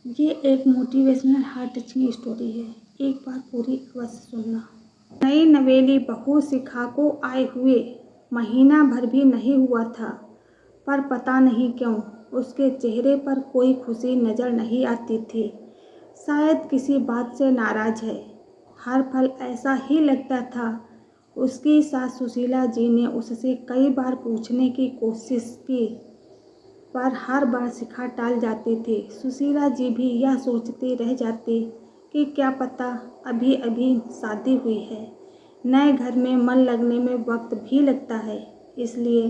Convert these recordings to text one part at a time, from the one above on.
ये एक motivational heart touching story है। एक बार पूरी अवश्य सुनना। नई नवेली बहू शिखा को आए हुए महीना भर भी नहीं हुआ था, पर पता नहीं क्यों उसके चेहरे पर कोई खुशी नजर नहीं आती थी। शायद किसी बात से नाराज है। हर पल ऐसा ही लगता था। उसकी सास सुशीला जी ने उससे कई बार पूछने की कोशिश की, पर हर बार शिखा टाल जाती थी। सुशीला जी भी यह सोचती रह जाती कि क्या पता अभी अभी शादी हुई है, नए घर में मन लगने में वक्त भी लगता है, इसलिए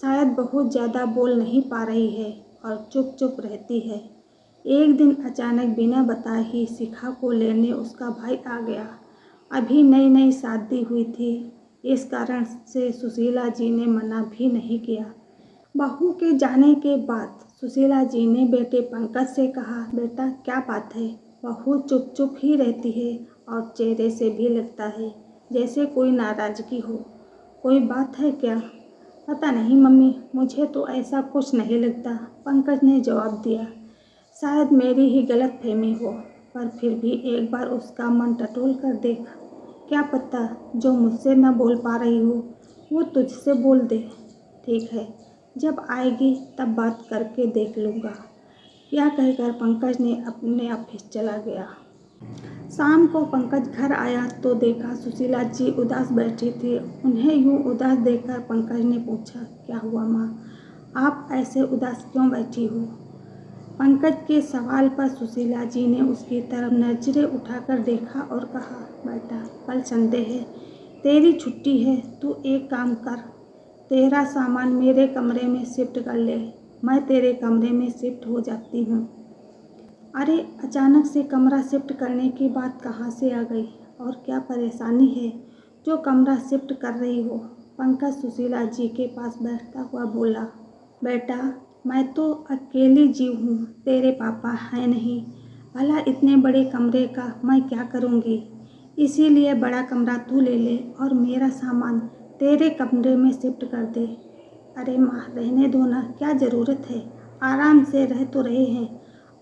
शायद बहुत ज़्यादा बोल नहीं पा रही है और चुप चुप रहती है। एक दिन अचानक बिना बताए ही शिखा को लेने उसका भाई आ गया। अभी नई नई शादी हुई थी, इस कारण से सुशीला जी ने मना भी नहीं किया। बहू के जाने के बाद सुशीला जी ने बेटे पंकज से कहा, बेटा क्या बात है? बहू चुप चुप ही रहती है और चेहरे से भी लगता है जैसे कोई नाराजगी हो। कोई बात है क्या? पता नहीं मम्मी, मुझे तो ऐसा कुछ नहीं लगता, पंकज ने जवाब दिया। शायद मेरी ही गलतफहमी हो, पर फिर भी एक बार उसका मन टटोल कर देख। क्या पता जो मुझसे न बोल पा रही हो वो तुझसे बोल दे। ठीक है, जब आएगी तब बात करके देख लूँगा। यह कहकर पंकज ने अपने ऑफिस चला गया। शाम को पंकज घर आया तो देखा सुशीला जी उदास बैठी थी। उन्हें यूं उदास देखकर पंकज ने पूछा, क्या हुआ माँ, आप ऐसे उदास क्यों बैठी हो? पंकज के सवाल पर सुशीला जी ने उसकी तरफ नजरें उठाकर देखा और कहा, बेटा कल संडे है, तेरी छुट्टी है, तू एक काम कर, तेरा सामान मेरे कमरे में शिफ्ट कर ले, मैं तेरे कमरे में शिफ्ट हो जाती हूँ। अरे अचानक से कमरा शिफ्ट करने की बात कहाँ से आ गई और क्या परेशानी है जो कमरा शिफ्ट कर रही हो? पंकज सुशीला जी के पास बैठता हुआ बोला, बेटा मैं तो अकेली जीव हूँ, तेरे पापा हैं नहीं, भला इतने बड़े कमरे का मैं क्या करूँगी? इसीलिए बड़ा कमरा तू ले ले और मेरा सामान तेरे कमरे में शिफ्ट कर दे। अरे माँ रहने दो ना, क्या ज़रूरत है, आराम से रह तो रहे हैं,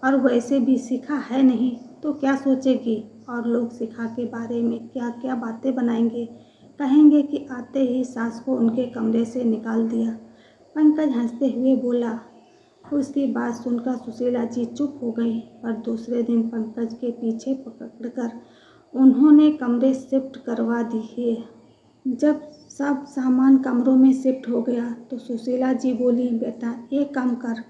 और वैसे भी शिखा है नहीं तो क्या सोचेगी, और लोग शिखा के बारे में क्या क्या बातें बनाएंगे, कहेंगे कि आते ही सास को उनके कमरे से निकाल दिया। पंकज हंसते हुए बोला। उसकी बात सुनकर सुशीला जी चुप हो गई, पर दूसरे दिन पंकज के पीछे पकड़कर उन्होंने कमरे शिफ्ट करवा दिए। जब सब सामान कमरों में शिफ्ट हो गया तो सुशीला जी बोली, बेटा एक काम कर,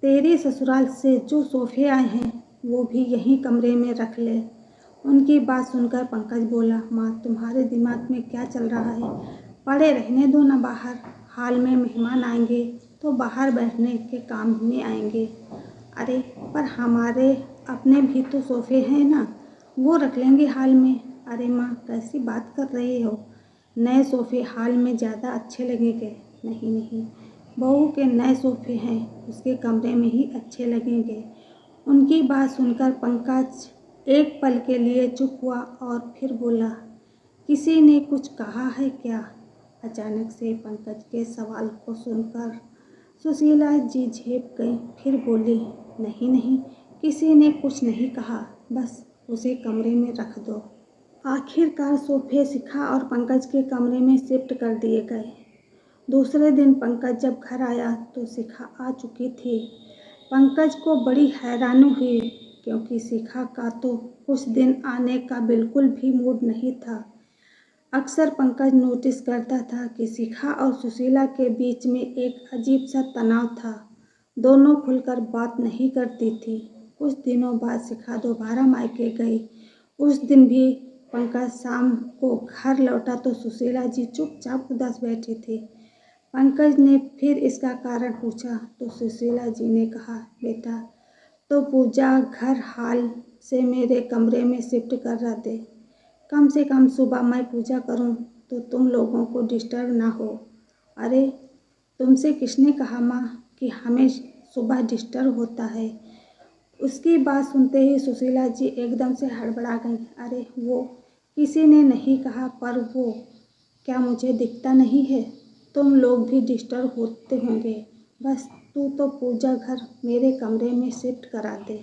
तेरे ससुराल से जो सोफे आए हैं वो भी यहीं कमरे में रख ले। उनकी बात सुनकर पंकज बोला, माँ तुम्हारे दिमाग में क्या चल रहा है, पड़े रहने दो ना बाहर, हाल में मेहमान आएंगे तो बाहर बैठने के काम में आएंगे। अरे पर हमारे अपने भी तो सोफे हैं ना, वो रख लेंगे हाल में। अरे माँ कैसी बात कर रहे हो, नए सोफे हाल में ज़्यादा अच्छे लगेंगे। नहीं नहीं, बहू के नए सोफे हैं, उसके कमरे में ही अच्छे लगेंगे। उनकी बात सुनकर पंकज एक पल के लिए चुप हुआ और फिर बोला, किसी ने कुछ कहा है क्या? अचानक से पंकज के सवाल को सुनकर सुशीला जी झेप गई, फिर बोली, नहीं नहीं, किसी ने कुछ नहीं कहा, बस उसे कमरे में रख दो। आखिरकार सोफे शिखा और पंकज के कमरे में शिफ्ट कर दिए गए। दूसरे दिन पंकज जब घर आया तो शिखा आ चुकी थी। पंकज को बड़ी हैरानी हुई क्योंकि शिखा का तो कुछ दिन आने का बिल्कुल भी मूड नहीं था। अक्सर पंकज नोटिस करता था कि शिखा और सुशीला के बीच में एक अजीब सा तनाव था। दोनों खुलकर बात नहीं करती थी। कुछ दिनों बाद शिखा दोबारा मायके गई। उस दिन भी पंकज शाम को घर लौटा तो सुशीला जी चुपचाप उदास बैठी थी। पंकज ने फिर इसका कारण पूछा तो सुशीला जी ने कहा, बेटा तो पूजा घर हाल से मेरे कमरे में शिफ्ट करा दे, कम से कम सुबह मैं पूजा करूं तो तुम लोगों को डिस्टर्ब ना हो। अरे तुमसे किसने कहा माँ कि हमें सुबह डिस्टर्ब होता है? उसकी बात सुनते ही सुशीला जी एकदम से हड़बड़ा गई। अरे वो किसी ने नहीं कहा, पर वो क्या मुझे दिखता नहीं है? तुम लोग भी डिस्टर्ब होते होंगे, बस तू तो पूजा घर मेरे कमरे में शिफ्ट करा दे।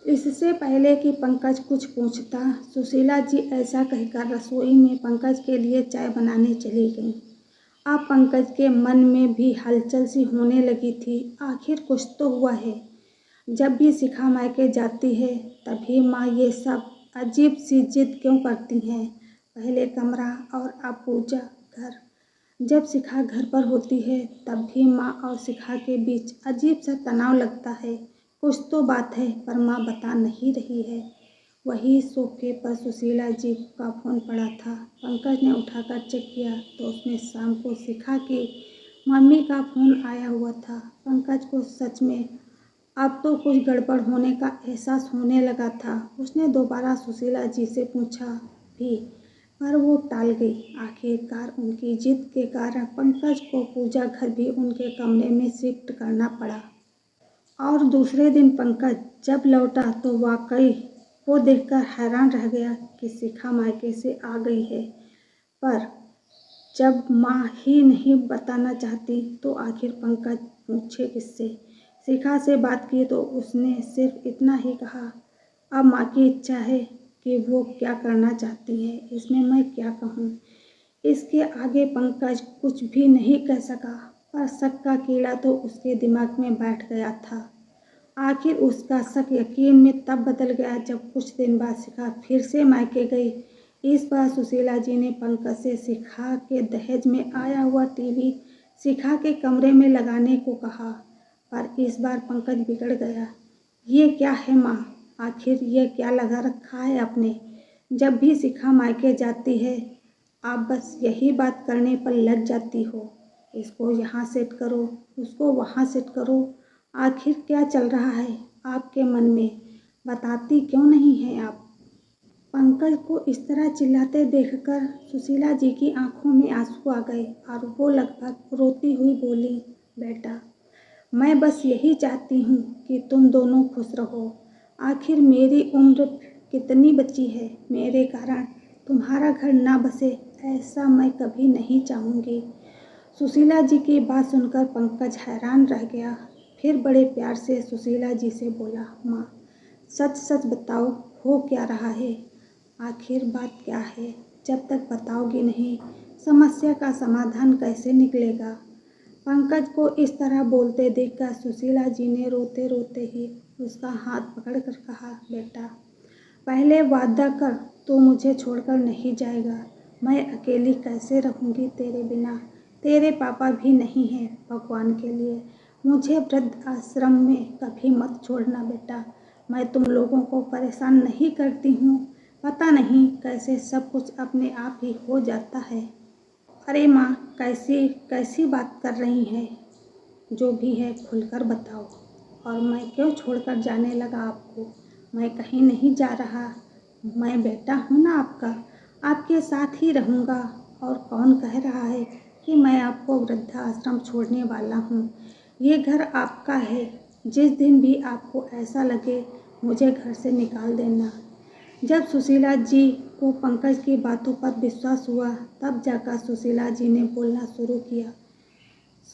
इससे पहले कि पंकज कुछ पूछता, सुशीला जी ऐसा कहकर रसोई में पंकज के लिए चाय बनाने चली गईं। अब पंकज के मन में भी हलचल सी होने लगी थी। आखिर कुछ तो हुआ है। जब भी शिखा मायके जाती है तभी माँ ये सब अजीब सी जिद क्यों करती हैं। पहले कमरा और अब पूजा घर। जब शिखा घर पर होती है तब भी माँ और शिखा के बीच अजीब सा तनाव लगता है। कुछ तो बात है पर माँ बता नहीं रही है। वही सोफे पर सुशीला जी का फ़ोन पड़ा था। पंकज ने उठाकर चेक किया तो उसमें शाम को शिखा की मम्मी का फ़ोन आया हुआ था। पंकज को सच में अब तो कुछ गड़बड़ होने का एहसास होने लगा था। उसने दोबारा सुशीला जी से पूछा भी पर वो टाल गई। आखिरकार उनकी जिद के कारण पंकज को पूजा घर भी उनके कमरे में शिफ्ट करना पड़ा। और दूसरे दिन पंकज जब लौटा तो वाकई वो देखकर हैरान रह गया कि शिखा मायके से आ गई है। पर जब माँ ही नहीं बताना चाहती तो आखिर पंकज पूछे किससे। शिखा से बात की तो उसने सिर्फ इतना ही कहा, अब माँ की इच्छा है कि वो क्या करना चाहती है, इसमें मैं क्या कहूँ। इसके आगे पंकज कुछ भी नहीं कह सका। पर शक का कीड़ा तो उसके दिमाग में बैठ गया था। आखिर उसका शक यकीन में तब बदल गया जब कुछ दिन बाद शिखा फिर से मायके गई। इस बार सुशीला जी ने पंकज से शिखा के दहेज में आया हुआ टीवी शिखा के कमरे में लगाने को कहा। पर इस बार पंकज बिगड़ गया। ये क्या है माँ, आखिर ये क्या लगा रखा है आपने। जब भी शिखा मायके जाती है आप बस यही बात करने पर लग जाती हो। इसको यहाँ सेट करो, उसको वहाँ सेट करो। आखिर क्या चल रहा है आपके मन में, बताती क्यों नहीं हैं आप। पंकज को इस तरह चिल्लाते देखकर सुशीला जी की आंखों में आंसू आ गए और वो लगभग रोती हुई बोली, बेटा मैं बस यही चाहती हूँ कि तुम दोनों खुश रहो। आखिर मेरी उम्र कितनी बची है, मेरे कारण तुम्हारा घर ना बसे ऐसा मैं कभी नहीं चाहूँगी। सुशीला जी की बात सुनकर पंकज हैरान रह गया। फिर बड़े प्यार से सुशीला जी से बोला, माँ सच सच बताओ हो क्या रहा है, आखिर बात क्या है। जब तक बताओगी नहीं समस्या का समाधान कैसे निकलेगा। पंकज को इस तरह बोलते देखकर सुशीला जी ने रोते रोते ही उसका हाथ पकड़कर कहा, बेटा पहले वादा कर तू मुझे छोड़कर नहीं जाएगा। मैं अकेली कैसे रहूँगी तेरे बिना। तेरे पापा भी नहीं हैं भगवान के लिए। मुझे वृद्ध आश्रम में कभी मत छोड़ना बेटा। मैं तुम लोगों को परेशान नहीं करती हूँ। पता नहीं कैसे सब कुछ अपने आप ही हो जाता है। अरे माँ कैसी कैसी बात कर रही हैं। जो भी है खुलकर बताओ। और मैं क्यों छोड़कर जाने लगा आपको। मैं कहीं नहीं जा रहा। मैं बेटा हूँ ना आपका, आपके साथ ही रहूँगा। और कौन कह रहा है कि मैं आपको वृद्धाश्रम छोड़ने वाला हूँ। ये घर आपका है। जिस दिन भी आपको ऐसा लगे मुझे घर से निकाल देना। जब सुशीला जी को पंकज की बातों पर विश्वास हुआ तब जाकर सुशीला जी ने बोलना शुरू किया।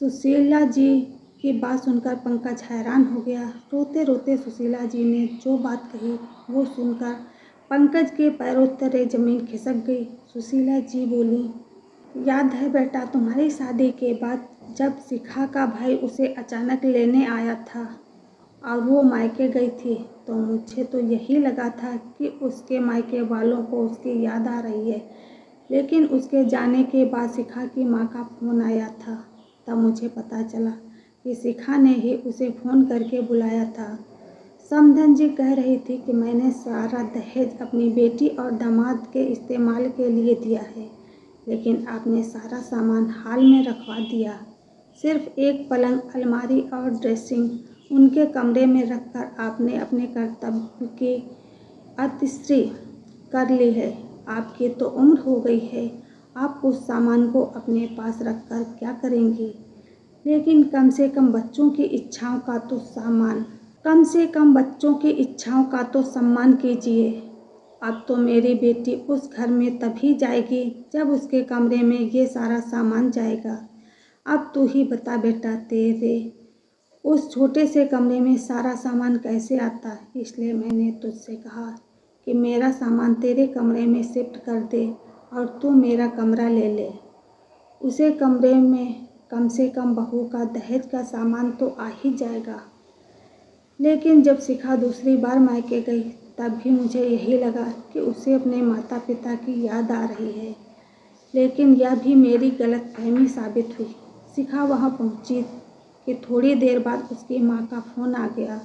सुशीला जी की बात सुनकर पंकज हैरान हो गया। रोते रोते सुशीला जी ने जो बात कही वो सुनकर पंकज के पैरों तले जमीन खिसक गई। सुशीला जी बोली, याद है बेटा तुम्हारी शादी के बाद जब शिखा का भाई उसे अचानक लेने आया था और वो मायके गई थी तो मुझे तो यही लगा था कि उसके मायके वालों को उसकी याद आ रही है। लेकिन उसके जाने के बाद शिखा की माँ का फ़ोन आया था। तब मुझे पता चला कि शिखा ने ही उसे फ़ोन करके बुलाया था। समधन जी कह रही थी कि मैंने सारा दहेज अपनी बेटी और दामाद के इस्तेमाल के लिए दिया है, लेकिन आपने सारा सामान हाल में रखवा दिया। सिर्फ एक पलंग, अलमारी और ड्रेसिंग उनके कमरे में रखकर आपने अपने कर्तव्य की अतिश्री कर ली है। आपकी तो उम्र हो गई है, आप उस सामान को अपने पास रखकर क्या करेंगी। लेकिन कम से कम बच्चों की इच्छाओं का तो सम्मान कीजिए। अब तो मेरी बेटी उस घर में तभी जाएगी जब उसके कमरे में ये सारा सामान जाएगा। अब तू ही बता बेटा, तेरे उस छोटे से कमरे में सारा सामान कैसे आता, इसलिए मैंने तुझसे कहा कि मेरा सामान तेरे कमरे में शिफ्ट कर दे और तू मेरा कमरा ले ले। उसे कमरे में कम से कम बहू का दहेज का सामान तो आ ही जाएगा। लेकिन जब शिखा दूसरी बार मायके गई तब भी मुझे यही लगा कि उसे अपने माता पिता की याद आ रही है। लेकिन यह भी मेरी गलतफहमी साबित हुई। शिखा वहाँ पहुँची कि थोड़ी देर बाद उसकी माँ का फ़ोन आ गया।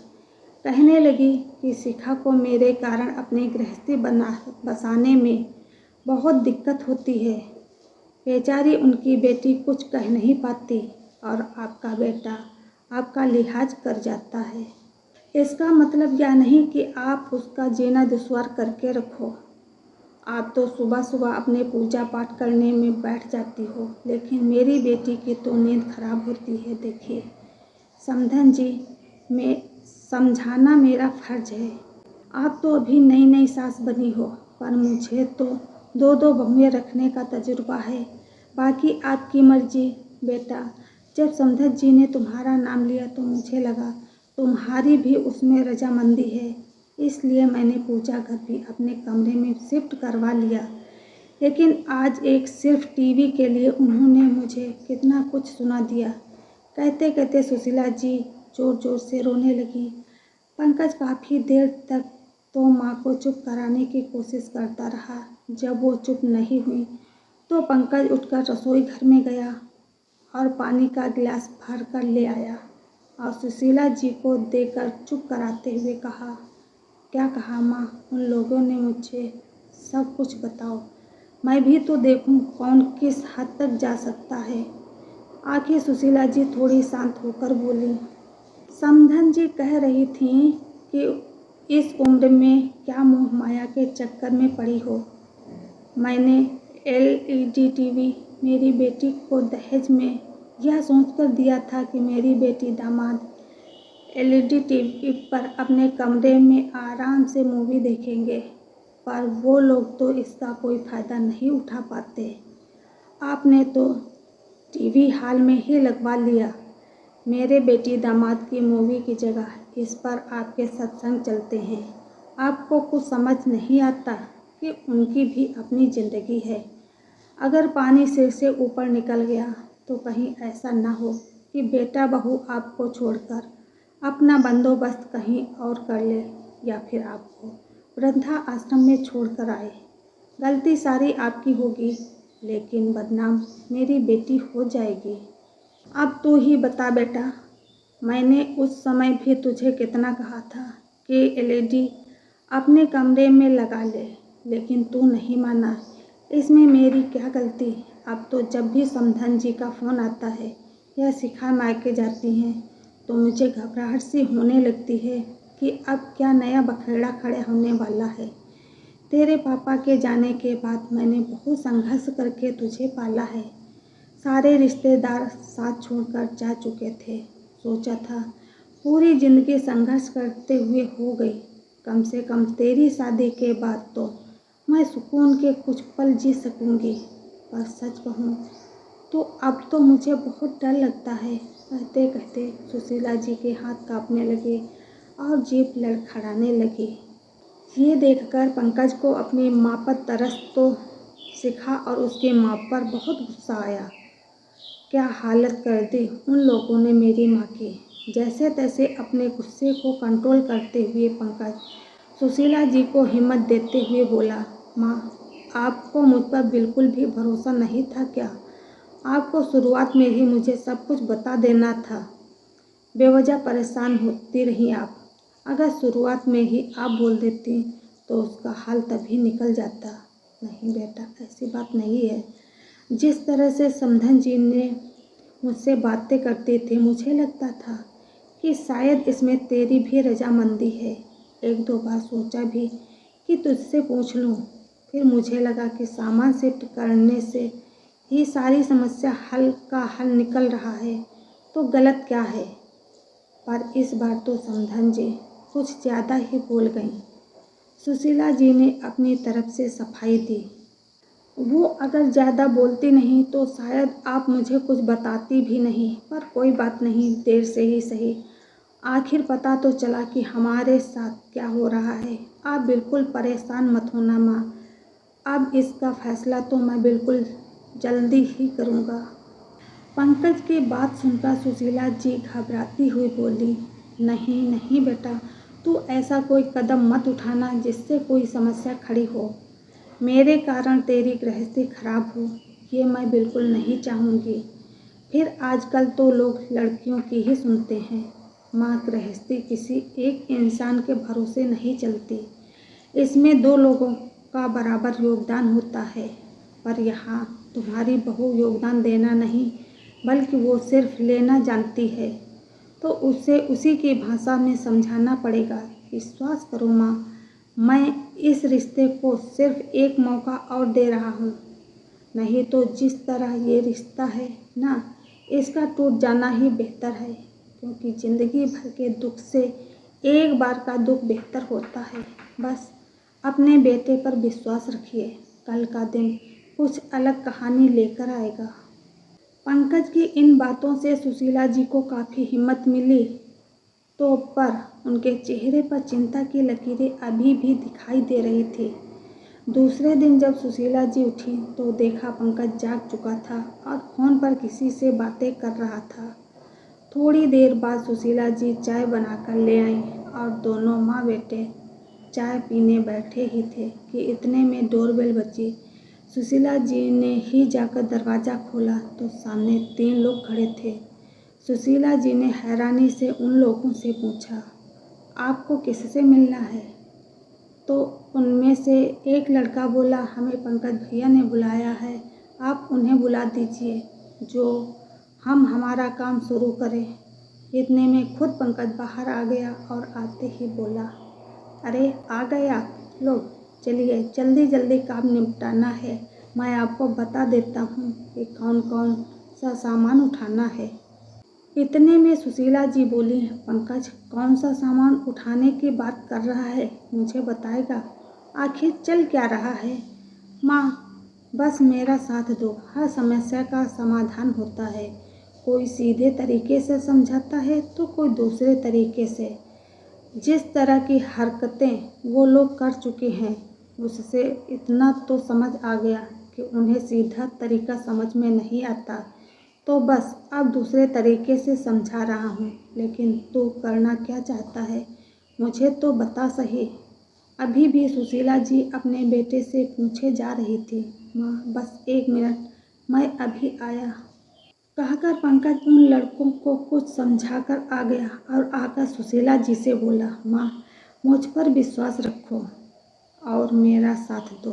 कहने लगी कि शिखा को मेरे कारण अपनी गृहस्थी बसाने में बहुत दिक्कत होती है। बेचारी उनकी बेटी कुछ कह नहीं पाती और आपका बेटा आपका लिहाज कर जाता है। इसका मतलब यह नहीं कि आप उसका जीना दुश्वार करके रखो। आप तो सुबह सुबह अपने पूजा पाठ करने में बैठ जाती हो, लेकिन मेरी बेटी की तो नींद खराब होती है। देखिए समधन जी, मैं समझाना मेरा फर्ज है। आप तो अभी नई नई सास बनी हो, पर मुझे तो दो दो बहुएं रखने का तजुर्बा है। बाकी आपकी मर्जी। बेटा, जब समधन जी ने तुम्हारा नाम लिया तो मुझे लगा तुम्हारी भी उसमें रजामंदी है, इसलिए मैंने पूजा घर भी अपने कमरे में शिफ्ट करवा लिया। लेकिन आज एक सिर्फ टीवी के लिए उन्होंने मुझे कितना कुछ सुना दिया। कहते कहते सुशीला जी जोर जोर से रोने लगी। पंकज काफ़ी देर तक तो माँ को चुप कराने की कोशिश करता रहा। जब वो चुप नहीं हुई तो पंकज उठकर रसोई घर में गया और पानी का गिलास भर कर ले आया और सुशीला जी को देकर चुप कराते हुए कहा, क्या कहा माँ? उन लोगों ने मुझे सब कुछ बताओ, मैं भी तो देखूं कौन किस हद तक जा सकता है। आखिर सुशीला जी थोड़ी शांत होकर बोली, समधन जी कह रही थी कि इस उम्र में क्या मोह माया के चक्कर में पड़ी हो। मैंने एलईडी टीवी मेरी बेटी को दहेज में यह सोचकर दिया था कि मेरी बेटी दामाद एलईडी टीवी पर अपने कमरे में आराम से मूवी देखेंगे, पर वो लोग तो इसका कोई फ़ायदा नहीं उठा पाते। आपने तो टीवी हॉल में ही लगवा लिया। मेरे बेटी दामाद की मूवी की जगह इस पर आपके सत्संग चलते हैं। आपको कुछ समझ नहीं आता कि उनकी भी अपनी ज़िंदगी है। अगर पानी सिर से ऊपर निकल गया तो कहीं ऐसा ना हो कि बेटा बहू आपको छोड़कर अपना बंदोबस्त कहीं और कर ले या फिर आपको वृद्धा आश्रम में छोड़कर आए। गलती सारी आपकी होगी, लेकिन बदनाम मेरी बेटी हो जाएगी। अब तू ही बता बेटा, मैंने उस समय भी तुझे कितना कहा था कि एलईडी अपने कमरे में लगा ले, लेकिन तू नहीं माना। इसमें मेरी क्या गलती? अब तो जब भी समधन जी का फ़ोन आता है या शिखा मायके जाती हैं तो मुझे घबराहट सी होने लगती है कि अब क्या नया बखेड़ा खड़ा होने वाला है। तेरे पापा के जाने के बाद मैंने बहुत संघर्ष करके तुझे पाला है। सारे रिश्तेदार साथ छोड़कर जा चुके थे। सोचा था पूरी ज़िंदगी संघर्ष करते हुए हो गई, कम से कम तेरी शादी के बाद तो मैं सुकून के कुछ पल जी सकूंगी। पर सच कहूँ तो अब तो मुझे बहुत डर लगता है। कहते कहते सुशीला जी के हाथ कांपने लगे और जीभ लड़खड़ाने लगी। ये देखकर पंकज को अपनी माँ पर तरस तो शिखा और उसकी माँ पर बहुत गुस्सा आया। क्या हालत कर दी उन लोगों ने मेरी माँ की। जैसे तैसे अपने गुस्से को कंट्रोल करते हुए पंकज सुशीला जी को हिम्मत देते हुए बोला, माँ, आपको मुझ पर बिल्कुल भी भरोसा नहीं था क्या? आपको शुरुआत में ही मुझे सब कुछ बता देना था। बेवजह परेशान होती रही आप। अगर शुरुआत में ही आप बोल देती तो उसका हाल तभी निकल जाता। नहीं बेटा, ऐसी बात नहीं है। जिस तरह से समधन जी ने मुझसे बातें करते थे मुझे लगता था कि शायद इसमें तेरी भी रजामंदी है। एक दो बार सोचा भी कि तुझसे पूछ लूँ, फिर मुझे लगा कि सामान शिफ्ट करने से ही सारी समस्या हल निकल रहा है तो गलत क्या है। पर इस बार तो समधन जी कुछ ज़्यादा ही बोल गईं। सुशीला जी ने अपनी तरफ से सफाई दी, वो अगर ज़्यादा बोलती नहीं तो शायद आप मुझे कुछ बताती भी नहीं, पर कोई बात नहीं, देर से ही सही। आखिर पता तो चला कि हमारे साथ क्या हो रहा है। आप बिल्कुल परेशान मत होना माँ, अब इसका फैसला तो मैं बिल्कुल जल्दी ही करूँगा। पंकज की बात सुनकर सुशीला जी घबराती हुई बोली, नहीं नहीं बेटा, तू ऐसा कोई कदम मत उठाना जिससे कोई समस्या खड़ी हो, मेरे कारण तेरी गृहस्थी खराब हो, ये मैं बिल्कुल नहीं चाहूँगी। फिर आजकल तो लोग लड़कियों की ही सुनते हैं। माँ, गृहस्थी किसी एक इंसान के भरोसे नहीं चलती, इसमें दो लोगों का बराबर योगदान होता है। पर यहाँ तुम्हारी बहू योगदान देना नहीं बल्कि वो सिर्फ लेना जानती है, तो उसे उसी की भाषा में समझाना पड़ेगा। विश्वास करो माँ, मैं इस रिश्ते को सिर्फ एक मौका और दे रहा हूँ, नहीं तो जिस तरह ये रिश्ता है ना, इसका टूट जाना ही बेहतर है, क्योंकि ज़िंदगी भर के दुख से एक बार का दुख बेहतर होता है। बस अपने बेटे पर विश्वास रखिए, कल का दिन कुछ अलग कहानी लेकर आएगा। पंकज की इन बातों से सुशीला जी को काफ़ी हिम्मत मिली, तो पर उनके चेहरे पर चिंता की लकीरें अभी भी दिखाई दे रही थी। दूसरे दिन जब सुशीला जी उठी तो देखा पंकज जाग चुका था और फ़ोन पर किसी से बातें कर रहा था। थोड़ी देर बाद सुशीला जी चाय बनाकर ले आईं और दोनों माँ बेटे चाय पीने बैठे ही थे कि इतने में डोरबेल बजी। सुशीला जी ने ही जाकर दरवाज़ा खोला तो सामने 3 लोग खड़े थे। सुशीला जी ने हैरानी से उन लोगों से पूछा, आपको किससे मिलना है? तो उनमें से एक लड़का बोला, हमें पंकज भैया ने बुलाया है, आप उन्हें बुला दीजिए जो हम हमारा काम शुरू करें। इतने में खुद पंकज बाहर आ गया और आते ही बोला, अरे आ गए आप लोग, चलिए जल्दी जल्दी काम निपटाना है। मैं आपको बता देता हूँ कि कौन कौन सा सामान उठाना है। इतने में सुशीला जी बोली, पंकज कौन सा सामान उठाने की बात कर रहा है, मुझे बताएगा? आखिर चल क्या रहा है? माँ, बस मेरा साथ दो, हर समस्या का समाधान होता है। कोई सीधे तरीके से समझाता है तो कोई दूसरे तरीके से। जिस तरह की हरकतें वो लोग कर चुके हैं उससे इतना तो समझ आ गया कि उन्हें सीधा तरीका समझ में नहीं आता, तो बस अब दूसरे तरीके से समझा रहा हूँ। लेकिन तू करना क्या चाहता है, मुझे तो बता सही। अभी भी सुशीला जी अपने बेटे से पूछे जा रही थी। माँ, बस 1 मिनट, मैं अभी आया, कहकर पंकज उन लड़कों को कुछ समझाकर आ गया और आकर सुशीला जी से बोला, माँ, मुझ पर विश्वास रखो और मेरा साथ दो।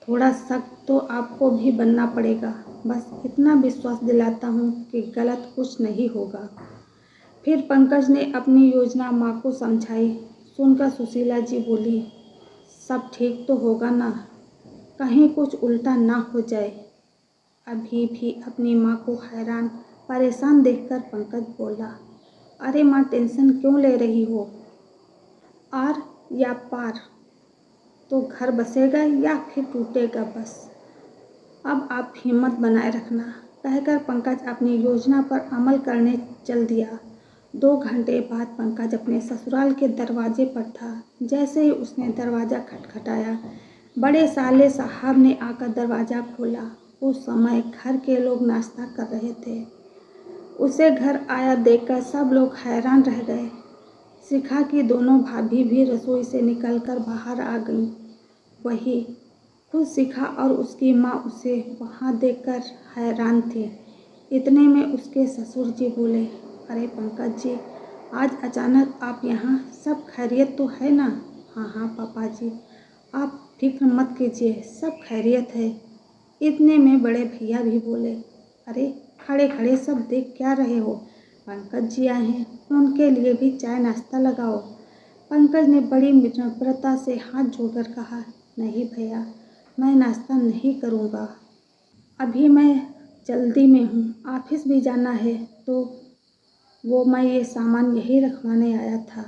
थोड़ा सख्त तो आपको भी बनना पड़ेगा, बस इतना विश्वास दिलाता हूँ कि गलत कुछ नहीं होगा। फिर पंकज ने अपनी योजना माँ को समझाई। सुनकर सुशीला जी बोली, सब ठीक तो होगा ना, कहीं कुछ उल्टा ना हो जाए। अभी भी अपनी माँ को हैरान परेशान देखकर पंकज बोला, अरे माँ, टेंशन क्यों ले रही हो? आर या पार तो घर बसेगा या फिर टूटेगा बस। अब आप हिम्मत बनाए रखना, कहकर पंकज अपनी योजना पर अमल करने चल दिया। 2 घंटे बाद पंकज अपने ससुराल के दरवाजे पर था। जैसे ही उसने दरवाज़ा खटखटाया, बड़े साले साहब ने आकर दरवाज़ा खोला। उस समय घर के लोग नाश्ता कर रहे थे। उसे घर आया देखकर सब लोग हैरान रह गए। शिखा की दोनों भाभी भी रसोई से निकलकर बाहर आ गईं। वही खुद शिखा और उसकी माँ उसे वहाँ देखकर हैरान थी। इतने में उसके ससुर जी बोले, अरे पंकज जी, आज अचानक आप यहाँ, सब खैरियत तो है ना? हाँ हाँ पापा जी, आप फिक्र मत कीजिए, सब खैरियत है। इतने में बड़े भैया भी बोले, अरे खड़े खड़े सब देख क्या रहे हो, पंकज जी आए हैं, उनके लिए भी चाय नाश्ता लगाओ। पंकज ने बड़ी विनम्रता से हाथ जोड़कर कहा, नहीं भैया, मैं नाश्ता नहीं करूँगा, अभी मैं जल्दी में हूँ, ऑफिस भी जाना है, तो वो मैं ये सामान यहीं रखवाने आया था।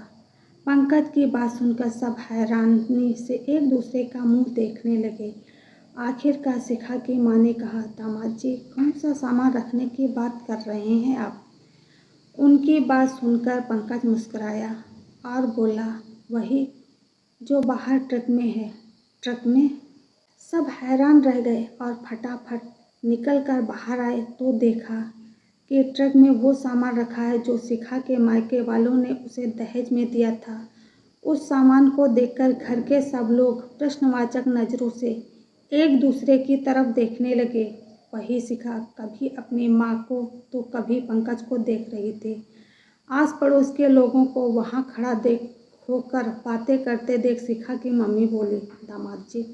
पंकज की बात सुनकर सब हैरानी से एक दूसरे का मुंह देखने लगे। आखिरकार शिखा की माँ ने कहा, दामाद जी कौन सा सामान रखने की बात कर रहे हैं आप? उनकी बात सुनकर पंकज मुस्कुराया और बोला, वही जो बाहर ट्रक में है। ट्रक में? सब हैरान रह गए और फटाफट निकल कर बाहर आए तो देखा कि ट्रक में वो सामान रखा है जो शिखा के मायके वालों ने उसे दहेज में दिया था। उस सामान को देखकर घर के सब लोग प्रश्नवाचक नज़रों से एक दूसरे की तरफ देखने लगे। वही शिखा कभी अपनी माँ को तो कभी पंकज को देख रही थी। आस पड़ोस के लोगों को वहाँ खड़ा देख होकर बातें करते देख शिखा की मम्मी बोली, दामाद जी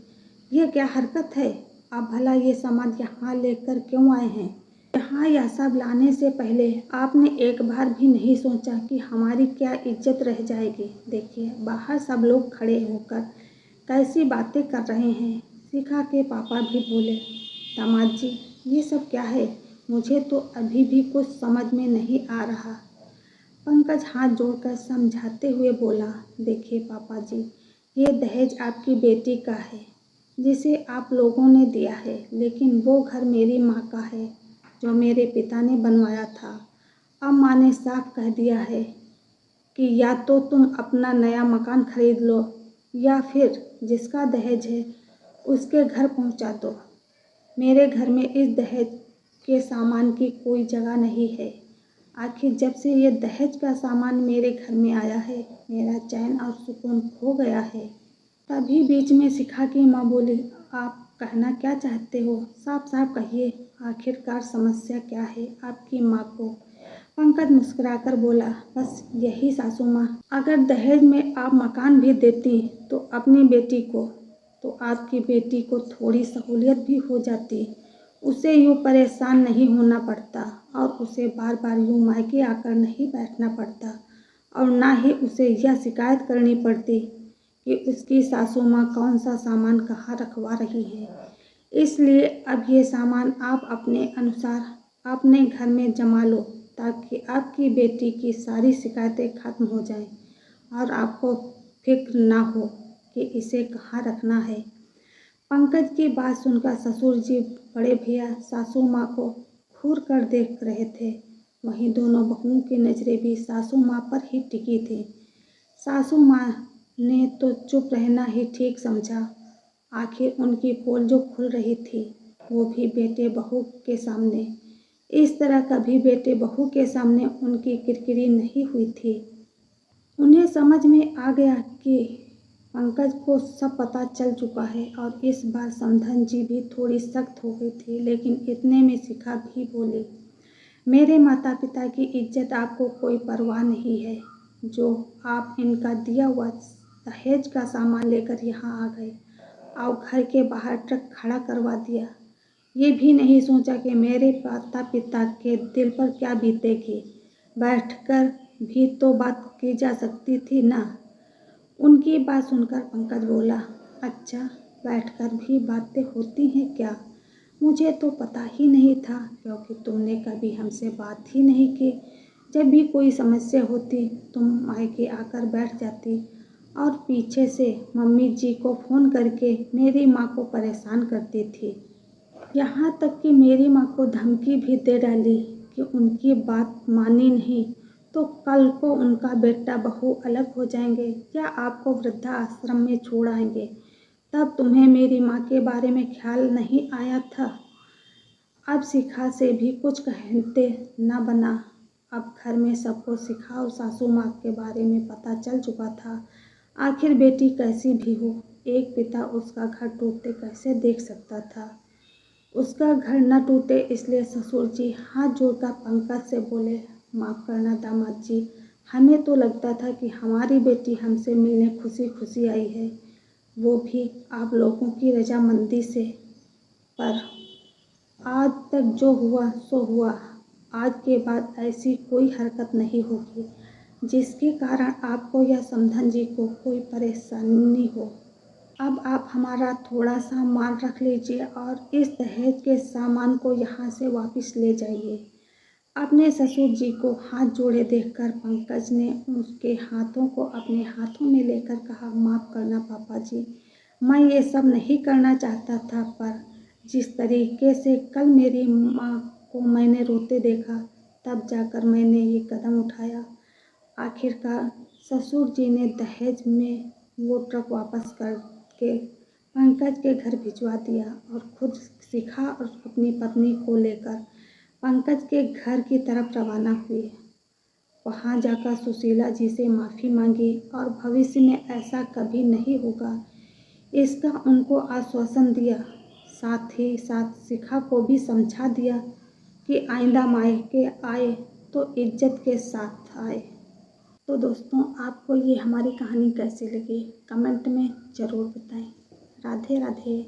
ये क्या हरकत है? आप भला ये सामान यहाँ लेकर क्यों आए हैं? यहाँ यह सब लाने से पहले आपने एक बार भी नहीं सोचा कि हमारी क्या इज्जत रह जाएगी? देखिए बाहर सब लोग खड़े होकर कैसी बातें कर रहे हैं। शिखा के पापा भी बोले, दामाद जी ये सब क्या है? मुझे तो अभी भी कुछ समझ में नहीं आ रहा। पंकज हाथ जोड़कर समझाते हुए बोला, देखिए पापा जी ये दहेज आपकी बेटी का है जिसे आप लोगों ने दिया है, लेकिन वो घर मेरी माँ का है जो मेरे पिता ने बनवाया था। अब माँ ने साफ कह दिया है कि या तो तुम अपना नया मकान खरीद लो या फिर जिसका दहेज है उसके घर पहुँचा दो। मेरे घर में इस दहेज के सामान की कोई जगह नहीं है। आखिर जब से ये दहेज का सामान मेरे घर में आया है मेरा चैन और सुकून खो गया है। तभी बीच में शिखा की माँ बोली, आप कहना क्या चाहते हो? साफ साफ कहिए, आखिरकार समस्या क्या है आपकी माँ को? पंकज मुस्कुराकर बोला, बस यही सासू माँ, अगर दहेज में आप मकान भी देती तो अपनी बेटी को, तो आपकी बेटी को थोड़ी सहूलियत भी हो जाती। उसे यूँ परेशान नहीं होना पड़ता और उसे बार बार यूँ मायके आकर नहीं बैठना पड़ता और ना ही उसे यह शिकायत करनी पड़ती कि उसकी सासू माँ कौन सा सामान कहाँ रखवा रही है। इसलिए अब ये सामान आप अपने अनुसार अपने घर में जमा लो ताकि आपकी बेटी की सारी शिकायतें खत्म हो जाएं और आपको फिक्र ना हो कि इसे कहाँ रखना है। पंकज की बात सुनकर ससुर जी बड़े भैया सासू माँ को घूर कर देख रहे थे। वहीं दोनों बहुओं की नज़रें भी सासू माँ पर ही टिकी थी। सासू माँ ने तो चुप रहना ही ठीक समझा। आखिर उनकी पोल जो खुल रही थी वो भी बेटे बहू के सामने। इस तरह कभी बेटे बहू के सामने उनकी किरकिरी नहीं हुई थी। उन्हें समझ में आ गया कि पंकज को सब पता चल चुका है और इस बार समधन जी भी थोड़ी सख्त हो गई थी। लेकिन इतने में शिखा भी बोली, मेरे माता पिता की इज्जत आपको कोई परवाह नहीं है जो आप इनका दिया हुआ दहेज का सामान लेकर यहाँ आ गए और घर के बाहर ट्रक खड़ा करवा दिया। ये भी नहीं सोचा कि मेरे माता पिता के दिल पर क्या बीतेगी। बैठकर भी तो बात की जा सकती थी ना। उनकी बात सुनकर पंकज बोला, अच्छा बैठकर भी बातें होती हैं क्या? मुझे तो पता ही नहीं था क्योंकि तुमने कभी हमसे बात ही नहीं की। जब भी कोई समस्या होती तुम मायके आकर बैठ जाती और पीछे से मम्मी जी को फ़ोन करके मेरी माँ को परेशान करती थी। यहाँ तक कि मेरी माँ को धमकी भी दे डाली कि उनकी बात मानी नहीं तो कल को उनका बेटा बहू अलग हो जाएंगे या आपको वृद्धाश्रम में छोड़ आएंगे। तब तुम्हें मेरी माँ के बारे में ख्याल नहीं आया था। अब शिखा से भी कुछ कहते न बना। अब घर में सबको शिखा और सासू माँ के बारे में पता चल चुका था। आखिर बेटी कैसी भी हो, एक पिता उसका घर टूटते कैसे देख सकता था। उसका घर न टूटे इसलिए ससुर जी हाथ जोड़कर पंकज से बोले, माफ़ करना दामाद जी, हमें तो लगता था कि हमारी बेटी हमसे मिलने खुशी खुशी आई है, वो भी आप लोगों की रजामंदी से। पर आज तक जो हुआ सो हुआ। आज के बाद ऐसी कोई हरकत नहीं होगी जिसके कारण आपको या समधन जी को कोई परेशानी हो। अब आप हमारा थोड़ा सा माल रख लीजिए और इस दहेज के सामान को यहाँ से वापस ले जाइए। अपने ससुर जी को हाथ जोड़े देखकर पंकज ने उसके हाथों को अपने हाथों में लेकर कहा, माफ़ करना पापा जी, मैं ये सब नहीं करना चाहता था, पर जिस तरीके से कल मेरी माँ को मैंने रोते देखा, तब जाकर मैंने ये कदम उठाया। आखिरकार ससुर जी ने दहेज में वो ट्रक वापस करके पंकज के घर भिजवा दिया और खुद शिखा और अपनी पत्नी को लेकर पंकज के घर की तरफ रवाना हुए। वहाँ जाकर सुशीला जी से माफ़ी मांगी और भविष्य में ऐसा कभी नहीं होगा, इसका उनको आश्वासन दिया। साथ ही साथ शिखा को भी समझा दिया कि आइंदा मायके आए तो इज्जत के साथ आए। तो दोस्तों, आपको ये हमारी कहानी कैसी लगी कमेंट में ज़रूर बताएं। राधे राधे।